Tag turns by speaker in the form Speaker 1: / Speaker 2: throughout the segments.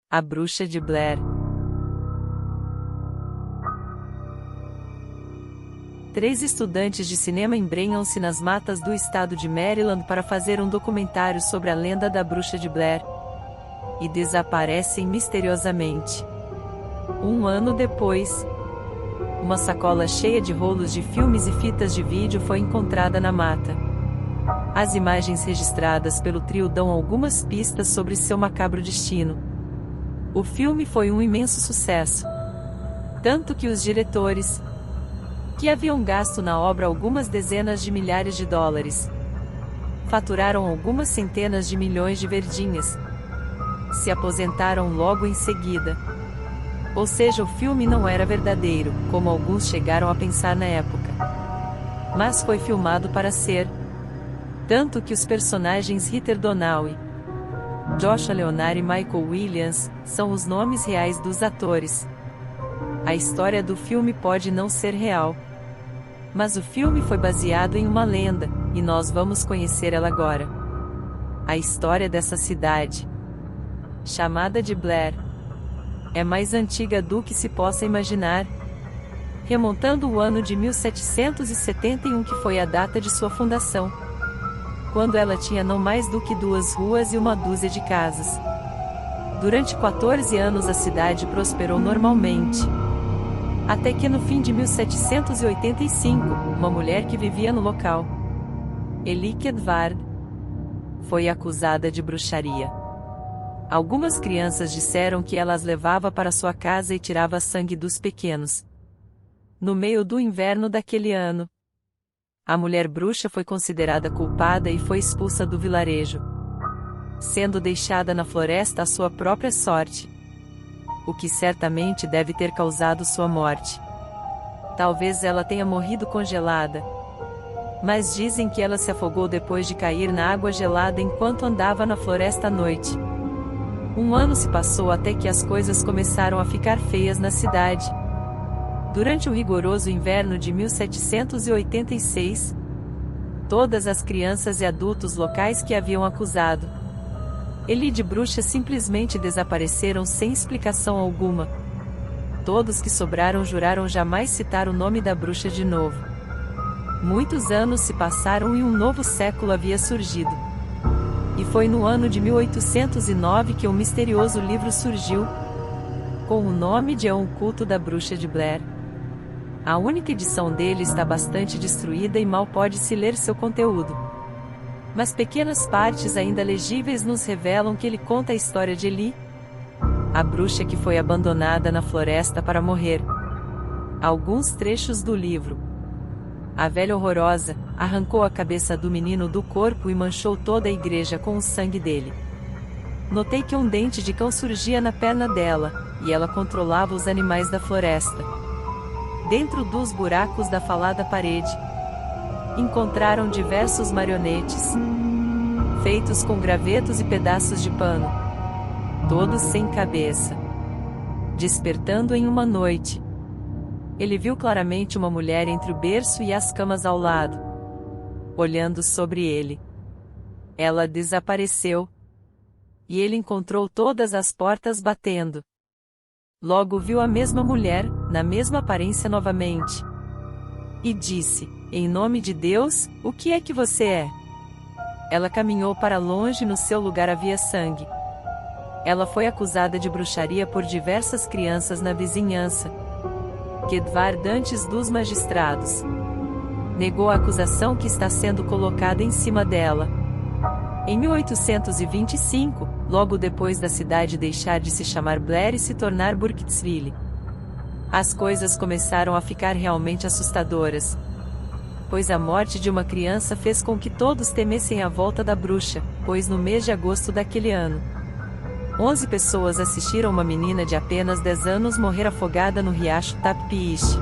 Speaker 1: A Bruxa de Blair. Três estudantes de cinema embrenham-se nas matas do estado de Maryland para fazer um documentário sobre a lenda da Bruxa de Blair. E desaparecem misteriosamente. Um ano depois, uma sacola cheia de rolos de filmes e fitas de vídeo foi encontrada na mata. As imagens registradas pelo trio dão algumas pistas sobre seu macabro destino. O filme foi um imenso sucesso. Tanto que os diretores, que haviam gasto na obra algumas dezenas de milhares de dólares, faturaram algumas centenas de milhões de verdinhas. Se aposentaram logo em seguida. Ou seja, o filme não era verdadeiro, como alguns chegaram a pensar na época. Mas foi filmado para ser. Tanto que os personagens Heather Donnelly, Joshua Leonard e Michael Williams são os nomes reais dos atores. A história do filme pode não ser real, mas o filme foi baseado em uma lenda, e nós vamos conhecer ela agora. A história dessa cidade, chamada de Blair, é mais antiga do que se possa imaginar, remontando o ano de 1771, que foi a data de sua fundação, quando ela tinha não mais do que 2 ruas e uma dúzia de casas. Durante 14 anos a cidade prosperou normalmente. Até que no fim de 1785, uma mulher que vivia no local, Elly Kedward, foi acusada de bruxaria. Algumas crianças disseram que ela as levava para sua casa e tirava sangue dos pequenos. No meio do inverno daquele ano, a mulher bruxa foi considerada culpada e foi expulsa do vilarejo, sendo deixada na floresta à sua própria sorte, o que certamente deve ter causado sua morte. Talvez ela tenha morrido congelada, mas dizem que ela se afogou depois de cair na água gelada enquanto andava na floresta à noite. Um ano se passou até que as coisas começaram a ficar feias na cidade. Durante o rigoroso inverno de 1786, todas as crianças e adultos locais que haviam acusado Elly de bruxa simplesmente desapareceram sem explicação alguma. Todos que sobraram juraram jamais citar o nome da bruxa de novo. Muitos anos se passaram e um novo século havia surgido. E foi no ano de 1809 que um misterioso livro surgiu, com o nome de Um Culto da Bruxa de Blair. A única edição dele está bastante destruída e mal pode-se ler seu conteúdo. Mas pequenas partes ainda legíveis nos revelam que ele conta a história de Elly, a bruxa que foi abandonada na floresta para morrer. Alguns trechos do livro. A velha horrorosa arrancou a cabeça do menino do corpo e manchou toda a igreja com o sangue dele. Notei que um dente de cão surgia na perna dela, e ela controlava os animais da floresta. Dentro dos buracos da falada parede, encontraram diversos marionetes, feitos com gravetos e pedaços de pano, todos sem cabeça. Despertando em uma noite, ele viu claramente uma mulher entre o berço e as camas ao lado, olhando sobre ele. Ela desapareceu, e ele encontrou todas as portas batendo. Logo viu a mesma mulher, na mesma aparência novamente, e disse: "Em nome de Deus, o que é que você é?" Ela caminhou para longe e no seu lugar havia sangue. Ela foi acusada de bruxaria por diversas crianças na vizinhança. Kedward, antes dos magistrados, negou a acusação que está sendo colocada em cima dela. Em 1825, logo depois da cidade deixar de se chamar Blair e se tornar Burkittsville, as coisas começaram a ficar realmente assustadoras, pois a morte de uma criança fez com que todos temessem a volta da bruxa, pois no mês de agosto daquele ano, 11 pessoas assistiram uma menina de apenas 10 anos morrer afogada no riacho Tapiiche.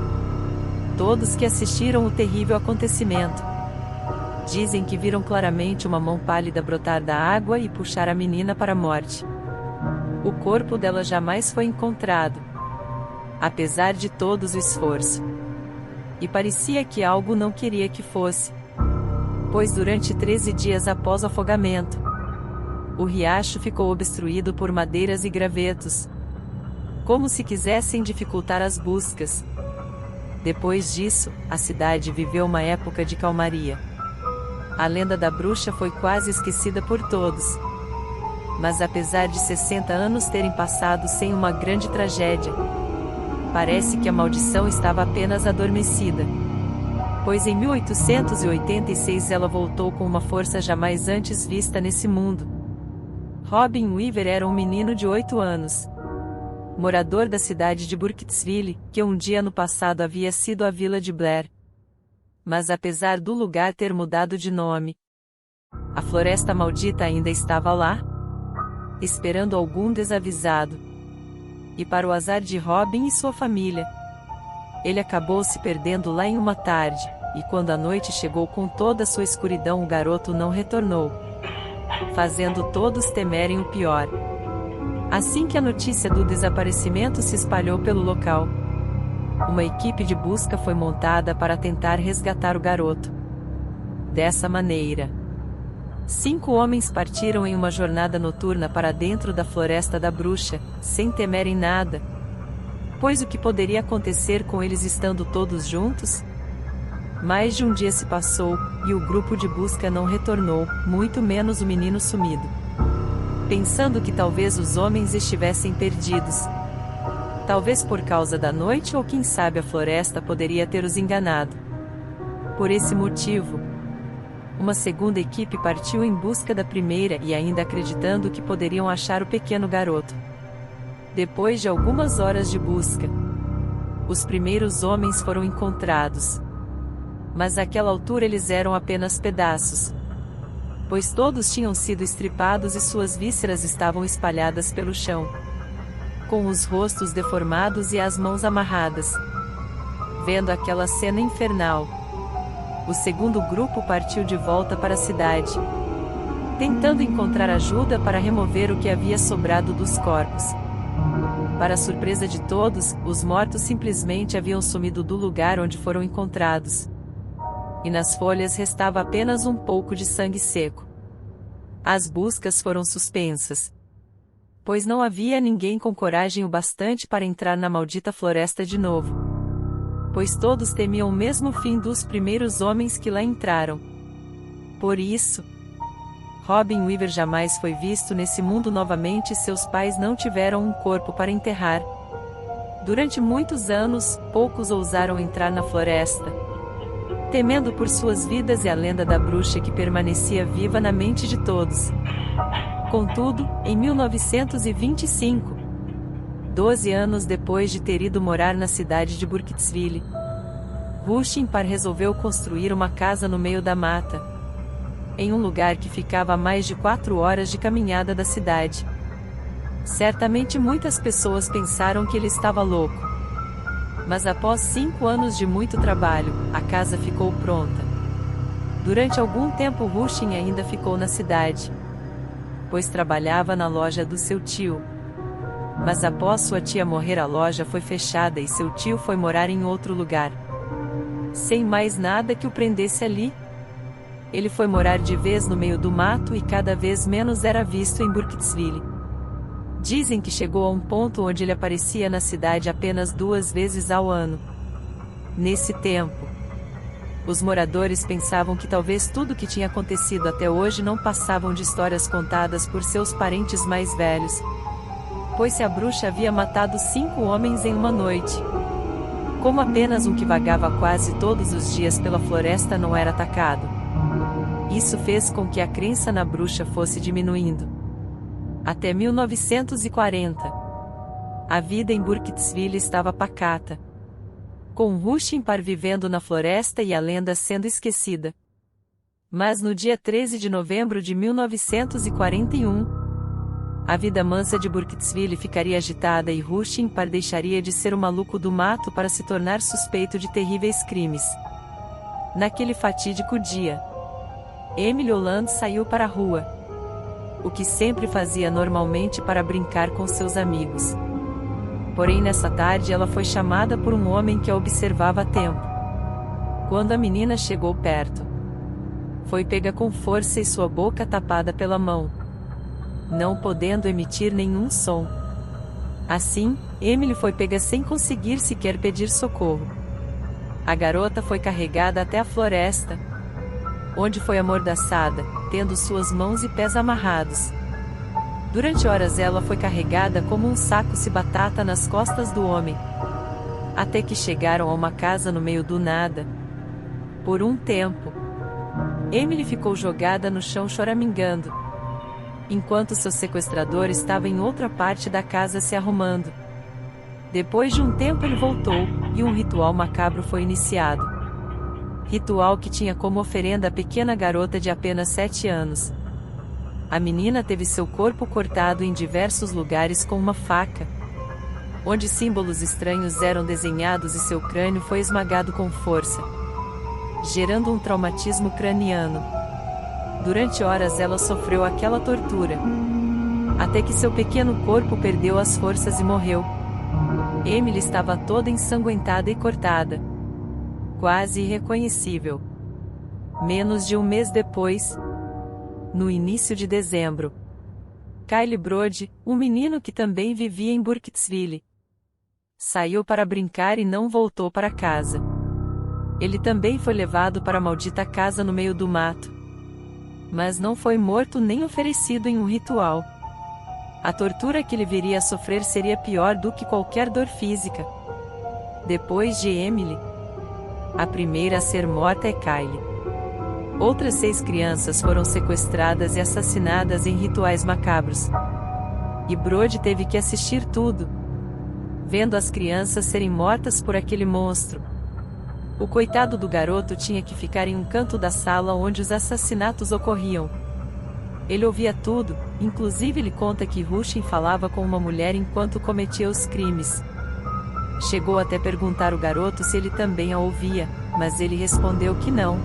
Speaker 1: Todos que assistiram o terrível acontecimento dizem que viram claramente uma mão pálida brotar da água e puxar a menina para a morte. O corpo dela jamais foi encontrado, apesar de todo o esforço. E parecia que algo não queria que fosse, pois durante 13 dias após o afogamento, O riacho ficou obstruído por madeiras e gravetos, como se quisessem dificultar as buscas. Depois disso, a cidade viveu uma época de calmaria. A lenda da bruxa foi quase esquecida por todos. Mas apesar de 60 anos terem passado sem uma grande tragédia, parece que a maldição estava apenas adormecida. Pois em 1886 ela voltou com uma força jamais antes vista nesse mundo. Robin Weaver era um menino de 8 anos, morador da cidade de Burkittsville, que um dia no passado havia sido a vila de Blair. Mas apesar do lugar ter mudado de nome, a floresta maldita ainda estava lá, esperando algum desavisado. E para o azar de Robin e sua família, ele acabou se perdendo lá em uma tarde, e quando a noite chegou com toda a sua escuridão, o garoto não retornou, fazendo todos temerem o pior. Assim que a notícia do desaparecimento se espalhou pelo local, uma equipe de busca foi montada para tentar resgatar o garoto. Dessa maneira, 5 homens partiram em uma jornada noturna para dentro da Floresta da Bruxa, sem temerem nada, pois o que poderia acontecer com eles estando todos juntos? Mais de um dia se passou, e o grupo de busca não retornou, muito menos o menino sumido. Pensando que talvez os homens estivessem perdidos, talvez por causa da noite ou quem sabe a floresta poderia ter os enganado. Por esse motivo, uma segunda equipe partiu em busca da primeira e ainda acreditando que poderiam achar o pequeno garoto. Depois de algumas horas de busca, os primeiros homens foram encontrados. Mas àquela altura eles eram apenas pedaços, pois todos tinham sido estripados e suas vísceras estavam espalhadas pelo chão, com os rostos deformados e as mãos amarradas. Vendo aquela cena infernal, o segundo grupo partiu de volta para a cidade, tentando encontrar ajuda para remover o que havia sobrado dos corpos. Para a surpresa de todos, os mortos simplesmente haviam sumido do lugar onde foram encontrados, e nas folhas restava apenas um pouco de sangue seco. As buscas foram suspensas, pois não havia ninguém com coragem o bastante para entrar na maldita floresta de novo, pois todos temiam o mesmo fim dos primeiros homens que lá entraram. Por isso, Robin Weaver jamais foi visto nesse mundo novamente e seus pais não tiveram um corpo para enterrar. Durante muitos anos, poucos ousaram entrar na floresta, temendo por suas vidas e a lenda da bruxa que permanecia viva na mente de todos. Contudo, em 1925, 12 anos depois de ter ido morar na cidade de Burkittsville, Rush Impar resolveu construir uma casa no meio da mata, em um lugar que ficava a mais de 4 horas de caminhada da cidade. Certamente muitas pessoas pensaram que ele estava louco. Mas após 5 anos de muito trabalho, a casa ficou pronta. Durante algum tempo Rushing ainda ficou na cidade, pois trabalhava na loja do seu tio. Mas após sua tia morrer, a loja foi fechada e seu tio foi morar em outro lugar. Sem mais nada que o prendesse ali, ele foi morar de vez no meio do mato e cada vez menos era visto em Burkittsville. Dizem que chegou a um ponto onde ele aparecia na cidade apenas 2 vezes ao ano. Nesse tempo, os moradores pensavam que talvez tudo o que tinha acontecido até hoje não passavam de histórias contadas por seus parentes mais velhos, pois se a bruxa havia matado 5 homens em uma noite, como apenas um que vagava quase todos os dias pela floresta não era atacado, isso fez com que a crença na bruxa fosse diminuindo. Até 1940, a vida em Burkittsville estava pacata, com Rush Impar vivendo na floresta e a lenda sendo esquecida. Mas no dia 13 de novembro de 1941, a vida mansa de Burkittsville ficaria agitada e Rush Impar deixaria de ser o maluco do mato para se tornar suspeito de terríveis crimes. Naquele fatídico dia, Emily Holland saiu para a rua, o que sempre fazia normalmente para brincar com seus amigos. Porém nessa tarde ela foi chamada por um homem que a observava há tempo. Quando a menina chegou perto, foi pega com força e sua boca tapada pela mão. não podendo emitir nenhum som. Assim, Emily foi pega sem conseguir sequer pedir socorro. A garota foi carregada até a floresta, onde foi amordaçada, tendo suas mãos e pés amarrados. Durante horas ela foi carregada como um saco de batata nas costas do homem, até que chegaram a uma casa no meio do nada. Por um tempo, Emily ficou jogada no chão choramingando, enquanto seu sequestrador estava em outra parte da casa se arrumando. Depois de um tempo ele voltou, e um ritual macabro foi iniciado. Ritual que tinha como oferenda a pequena garota de apenas 7 anos. A menina teve seu corpo cortado em diversos lugares com uma faca, onde símbolos estranhos eram desenhados e seu crânio foi esmagado com força, gerando um traumatismo craniano. Durante horas ela sofreu aquela tortura, até que seu pequeno corpo perdeu as forças e morreu. Emily estava toda ensanguentada e cortada, quase irreconhecível. Menos de um mês depois, no início de dezembro, Kyle Brody, um menino que também vivia em Burkittsville, saiu para brincar e não voltou para casa. Ele também foi levado para a maldita casa no meio do mato, mas não foi morto nem oferecido em um ritual. A tortura que ele viria a sofrer seria pior do que qualquer dor física. Depois de Emily, a primeira a ser morta é Kyle. Outras 6 crianças foram sequestradas e assassinadas em rituais macabros. E Brody teve que assistir tudo, vendo as crianças serem mortas por aquele monstro. O coitado do garoto tinha que ficar em um canto da sala onde os assassinatos ocorriam. Ele ouvia tudo, inclusive ele conta que Rushin falava com uma mulher enquanto cometia os crimes. Chegou até perguntar ao garoto se ele também a ouvia, mas ele respondeu que não.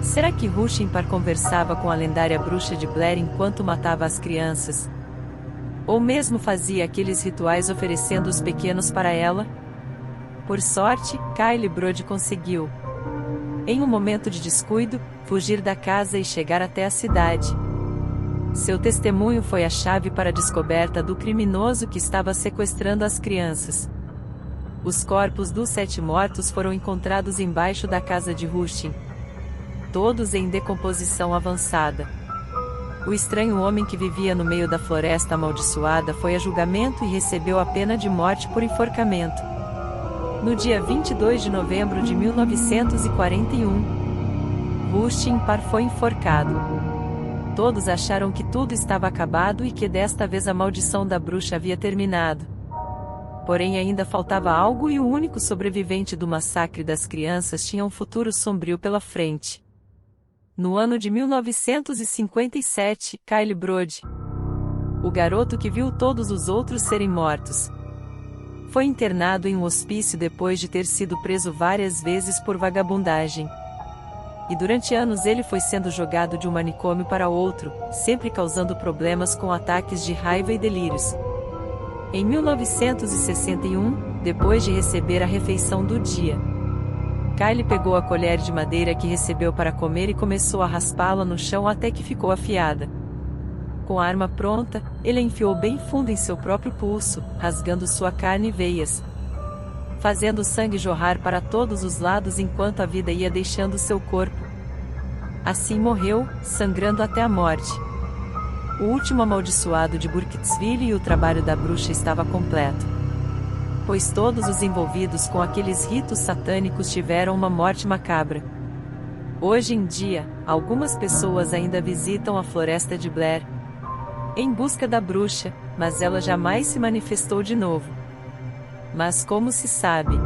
Speaker 1: Será que Rushin conversava com a lendária bruxa de Blair enquanto matava as crianças? Ou mesmo fazia aqueles rituais oferecendo os pequenos para ela? Por sorte, Kyle Brody conseguiu, em um momento de descuido, fugir da casa e chegar até a cidade. Seu testemunho foi a chave para a descoberta do criminoso que estava sequestrando as crianças. Os corpos dos 7 mortos foram encontrados embaixo da casa de Rushin, todos em decomposição avançada. O estranho homem que vivia no meio da floresta amaldiçoada foi a julgamento e recebeu a pena de morte por enforcamento. No dia 22 de novembro de 1941, Rushin foi enforcado. Todos acharam que tudo estava acabado e que desta vez a maldição da bruxa havia terminado. Porém ainda faltava algo e o único sobrevivente do massacre das crianças tinha um futuro sombrio pela frente. No ano de 1957, Kyle Brody, o garoto que viu todos os outros serem mortos, foi internado em um hospício depois de ter sido preso várias vezes por vagabundagem. E durante anos ele foi sendo jogado de um manicômio para outro, sempre causando problemas com ataques de raiva e delírios. Em 1961, depois de receber a refeição do dia, Kyle pegou a colher de madeira que recebeu para comer e começou a raspá-la no chão até que ficou afiada. Com a arma pronta, ele a enfiou bem fundo em seu próprio pulso, rasgando sua carne e veias, fazendo o sangue jorrar para todos os lados enquanto a vida ia deixando seu corpo. Assim morreu, sangrando até a morte. O último amaldiçoado de Burkittsville e o trabalho da bruxa estava completo, pois todos os envolvidos com aqueles ritos satânicos tiveram uma morte macabra. Hoje em dia, algumas pessoas ainda visitam a floresta de Blair em busca da bruxa, mas ela jamais se manifestou de novo. Mas como se sabe,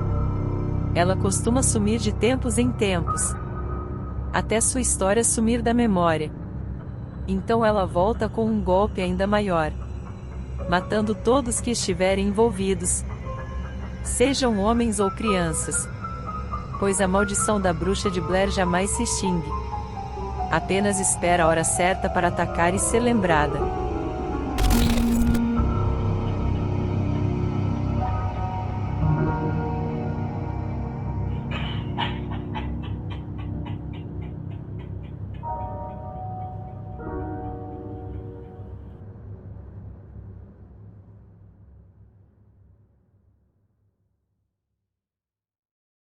Speaker 1: ela costuma sumir de tempos em tempos, até sua história sumir da memória. Então ela volta com um golpe ainda maior, matando todos que estiverem envolvidos, sejam homens ou crianças, pois a maldição da bruxa de Blair jamais se extingue. Apenas espera a hora certa para atacar e ser lembrada.